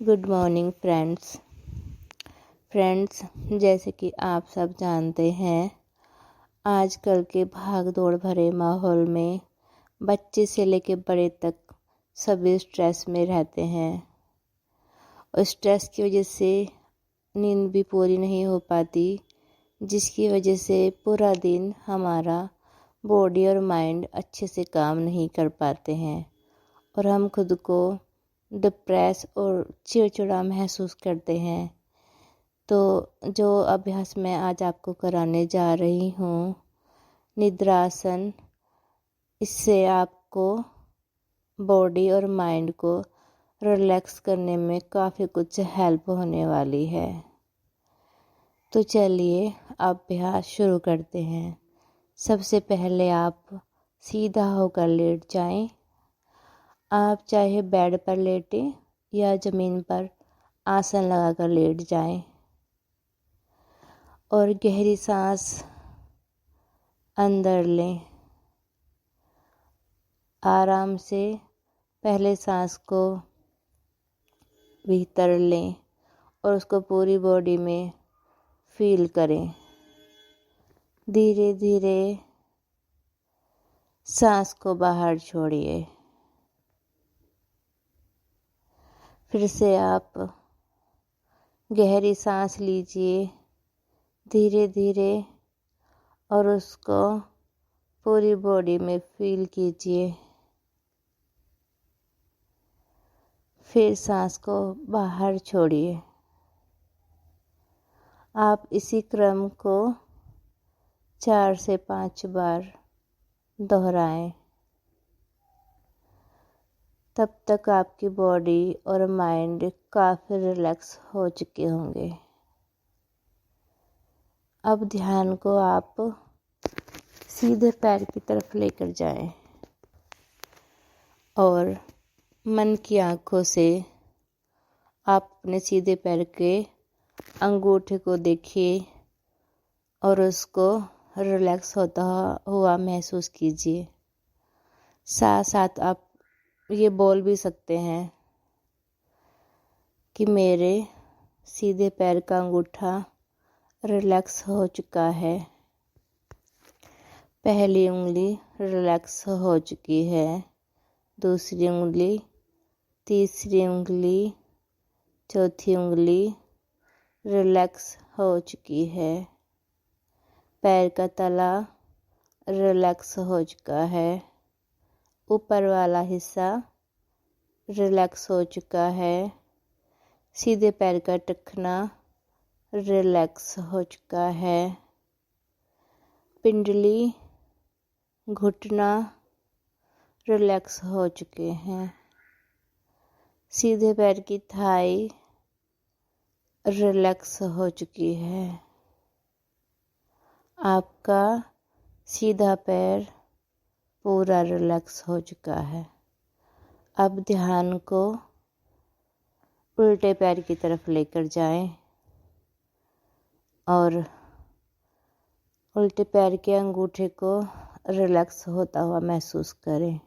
Good morning friends, जैसे कि आप सब जानते हैं, आजकल के भाग दौड़ भरे माहौल में बच्चे से लेकर बड़े तक सभी स्ट्रेस में रहते हैं और स्ट्रेस की वजह से नींद भी पूरी नहीं हो पाती, जिसकी वजह से पूरा दिन हमारा बॉडी और माइंड अच्छे से काम नहीं कर पाते हैं और हम खुद को डिप्रेस और चिड़चिड़ा महसूस करते हैं। तो जो अभ्यास मैं आज आपको कराने जा रही हूँ, निद्रासन, इससे आपको बॉडी और माइंड को रिलैक्स करने में काफ़ी कुछ हेल्प होने वाली है। तो चलिए अभ्यास शुरू करते हैं। सबसे पहले आप सीधा होकर लेट जाएं। आप चाहे बेड पर लेटें या ज़मीन पर आसन लगाकर लेट जाएं और गहरी सांस अंदर लें। आराम से पहले सांस को भीतर लें और उसको पूरी बॉडी में फील करें। धीरे धीरे सांस को बाहर छोड़िए। फिर से आप गहरी सांस लीजिए धीरे धीरे और उसको पूरी बॉडी में फील कीजिए। फिर सांस को बाहर छोड़िए। आप इसी क्रम को 4 से 5 बार दोहराएं। तब तक आपकी बॉडी और माइंड काफ़ी रिलैक्स हो चुके होंगे। अब ध्यान को आप सीधे पैर की तरफ लेकर जाएं और मन की आँखों से आप अपने सीधे पैर के अंगूठे को देखिए और उसको रिलैक्स होता हुआ महसूस कीजिए। साथ साथ आप ये बोल भी सकते हैं कि मेरे सीधे पैर का अंगूठा रिलैक्स हो चुका है, पहली उंगली रिलैक्स हो चुकी है, दूसरी उंगली, तीसरी उंगली, चौथी उंगली रिलैक्स हो चुकी है, पैर का तला रिलैक्स हो चुका है, ऊपर वाला हिस्सा रिलैक्स हो चुका है, सीधे पैर का टखना रिलैक्स हो चुका है, पिंडली, घुटना रिलैक्स हो चुके हैं, सीधे पैर की थाई रिलैक्स हो चुकी है। आपका सीधा पैर पूरा रिलैक्स हो चुका है। अब ध्यान को उल्टे पैर की तरफ लेकर जाएं और उल्टे पैर के अंगूठे को रिलैक्स होता हुआ महसूस करें।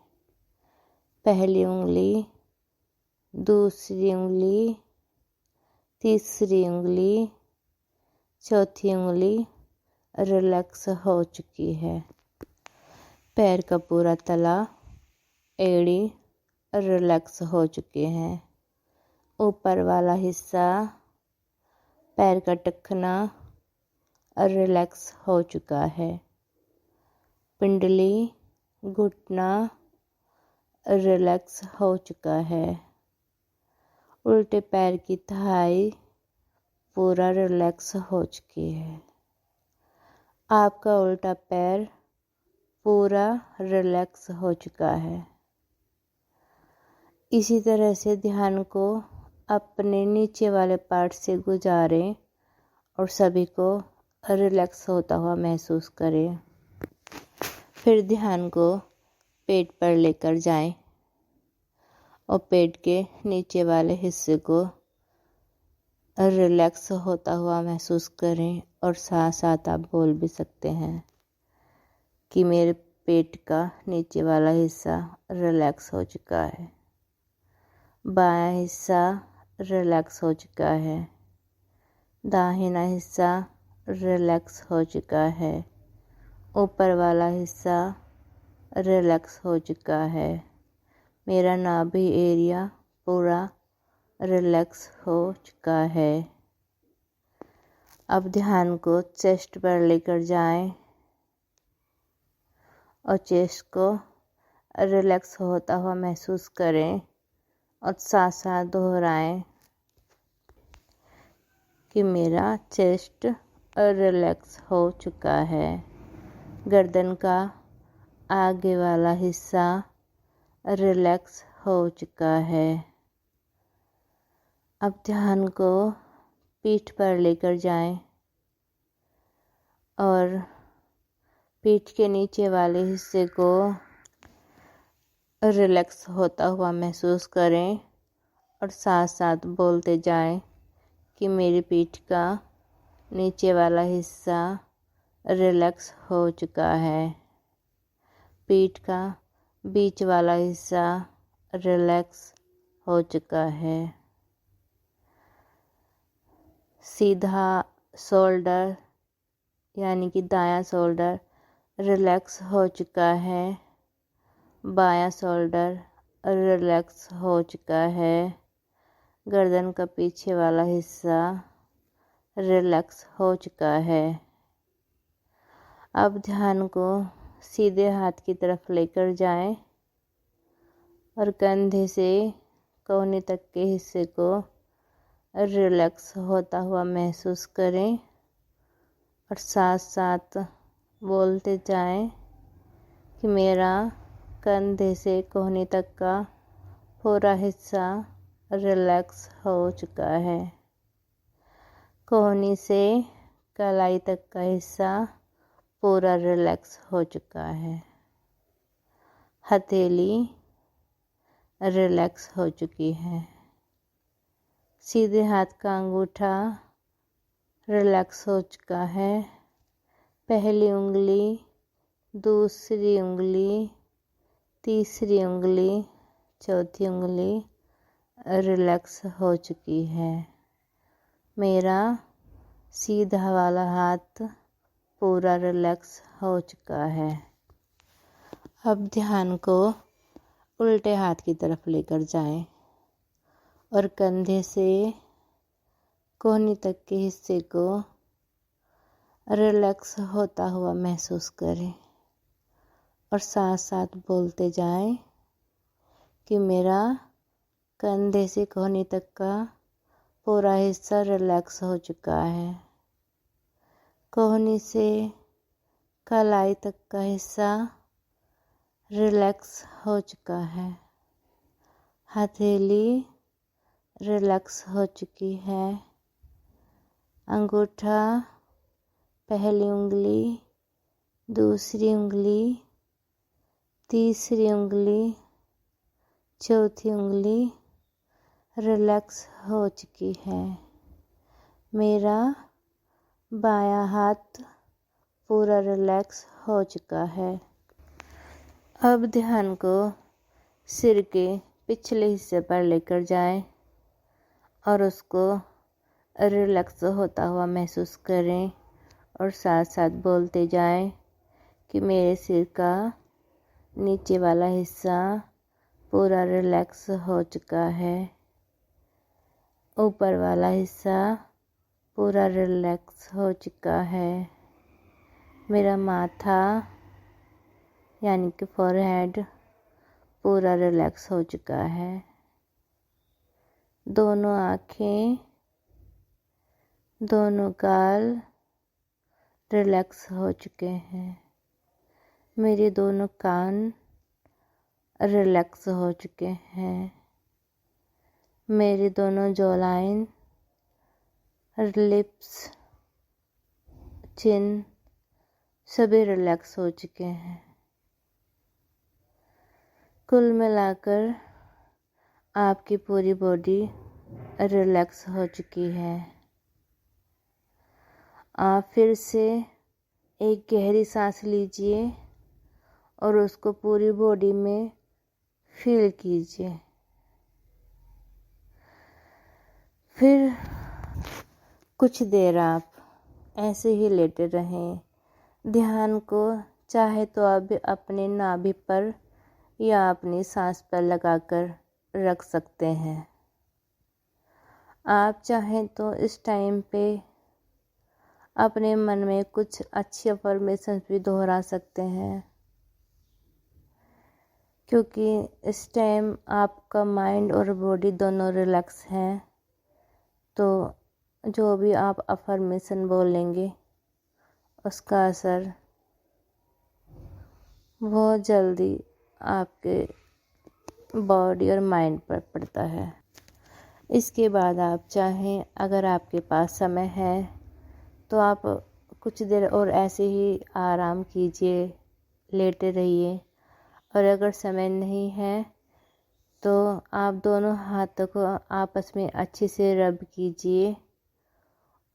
पहली उंगली, दूसरी उंगली, तीसरी उंगली, चौथी उंगली रिलैक्स हो चुकी है। पैर का पूरा तला, एड़ी रिलैक्स हो चुके हैं। ऊपर वाला हिस्सा, पैर का टखना रिलैक्स हो चुका है। पिंडली, घुटना रिलैक्स हो चुका है। उल्टे पैर की थाई पूरा रिलैक्स हो चुकी है। आपका उल्टा पैर पूरा रिलैक्स हो चुका है। इसी तरह से ध्यान को अपने नीचे वाले पार्ट से गुजारें और सभी को रिलैक्स होता हुआ महसूस करें। फिर ध्यान को पेट पर लेकर जाएं और पेट के नीचे वाले हिस्से को रिलैक्स होता हुआ महसूस करें और साथ साथ आप बोल भी सकते हैं कि मेरे पेट का नीचे वाला हिस्सा रिलैक्स हो चुका है। बायां हिस्सा रिलैक्स हो चुका है। दाहिना हिस्सा रिलैक्स हो चुका है। ऊपर वाला हिस्सा रिलैक्स हो चुका है। मेरा नाभि एरिया पूरा रिलैक्स हो चुका है। अब ध्यान को चेस्ट पर लेकर जाएं और चेस्ट को रिलैक्स होता हुआ महसूस करें और साथ साथ दोहराएं कि मेरा चेस्ट रिलैक्स हो चुका है। गर्दन का आगे वाला हिस्सा रिलैक्स हो चुका है। अब ध्यान को पीठ पर लेकर जाएं और पीठ के नीचे वाले हिस्से को रिलैक्स होता हुआ महसूस करें और साथ साथ बोलते जाएं कि मेरी पीठ का नीचे वाला हिस्सा रिलैक्स हो चुका है। पीठ का बीच वाला हिस्सा रिलैक्स हो चुका है। सीधा शोल्डर यानी कि दायां शोल्डर रिलैक्स हो चुका है। बायां शोल्डर रिलैक्स हो चुका है। गर्दन का पीछे वाला हिस्सा रिलैक्स हो चुका है। अब ध्यान को सीधे हाथ की तरफ लेकर जाएं और कंधे से कोहनी तक के हिस्से को रिलैक्स होता हुआ महसूस करें और साथ साथ बोलते जाएं कि मेरा कंधे से कोहनी तक का पूरा हिस्सा रिलैक्स हो चुका है। कोहनी से कलाई तक का हिस्सा पूरा रिलैक्स हो चुका है। हथेली रिलैक्स हो चुकी है। सीधे हाथ का अंगूठा रिलैक्स हो चुका है। पहली उंगली, दूसरी उंगली, तीसरी उंगली, चौथी उंगली रिलैक्स हो चुकी है। मेरा सीधा वाला हाथ पूरा रिलैक्स हो चुका है। अब ध्यान को उल्टे हाथ की तरफ लेकर जाएं और कंधे से कोहनी तक के हिस्से को रिलैक्स होता हुआ महसूस करें और साथ साथ बोलते जाएं कि मेरा कंधे से कोहनी तक का पूरा हिस्सा रिलैक्स हो चुका है। कोहनी से कलाई तक का हिस्सा रिलैक्स हो चुका है। हथेली रिलैक्स हो चुकी है। अंगूठा, पहली उंगली, दूसरी उंगली, तीसरी उंगली, चौथी उंगली रिलैक्स हो चुकी है। मेरा बायां हाथ पूरा रिलैक्स हो चुका है। अब ध्यान को सिर के पिछले हिस्से पर लेकर जाएं और उसको रिलैक्स होता हुआ महसूस करें और साथ साथ बोलते जाएं कि मेरे सिर का नीचे वाला हिस्सा पूरा रिलैक्स हो चुका है। ऊपर वाला हिस्सा पूरा रिलैक्स हो चुका है। मेरा माथा यानी कि फोरहेड पूरा रिलैक्स हो चुका है। दोनों आँखें, दोनों गाल रिलैक्स हो चुके हैं। मेरे दोनों कान रिलैक्स हो चुके हैं। मेरी दोनों जॉलाइन, लिप्स, चिन सभी रिलैक्स हो चुके हैं। कुल मिलाकर आपकी पूरी बॉडी रिलैक्स हो चुकी है। आप फिर से एक गहरी सांस लीजिए और उसको पूरी बॉडी में फील कीजिए। फिर कुछ देर आप ऐसे ही लेटे रहें। ध्यान को चाहे तो आप अपने नाभि पर या अपनी सांस पर लगाकर रख सकते हैं। आप चाहें तो इस टाइम पे अपने मन में कुछ अच्छी अफर्मेशंस भी दोहरा सकते हैं, क्योंकि इस टाइम आपका माइंड और बॉडी दोनों रिलैक्स हैं। तो जो भी आप अफर्मेशन बोलेंगे उसका असर बहुत जल्दी आपके बॉडी और माइंड पर पड़ता है। इसके बाद आप चाहें, अगर आपके पास समय है तो आप कुछ देर और ऐसे ही आराम कीजिए, लेटे रहिए। और अगर समय नहीं है तो आप दोनों हाथों को आपस में अच्छे से रब कीजिए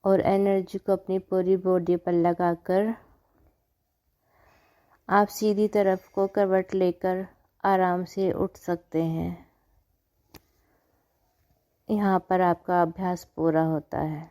और एनर्जी को अपनी पूरी बॉडी पर लगाकर आप सीधी तरफ को करवट लेकर आराम से उठ सकते हैं। यहाँ पर आपका अभ्यास पूरा होता है।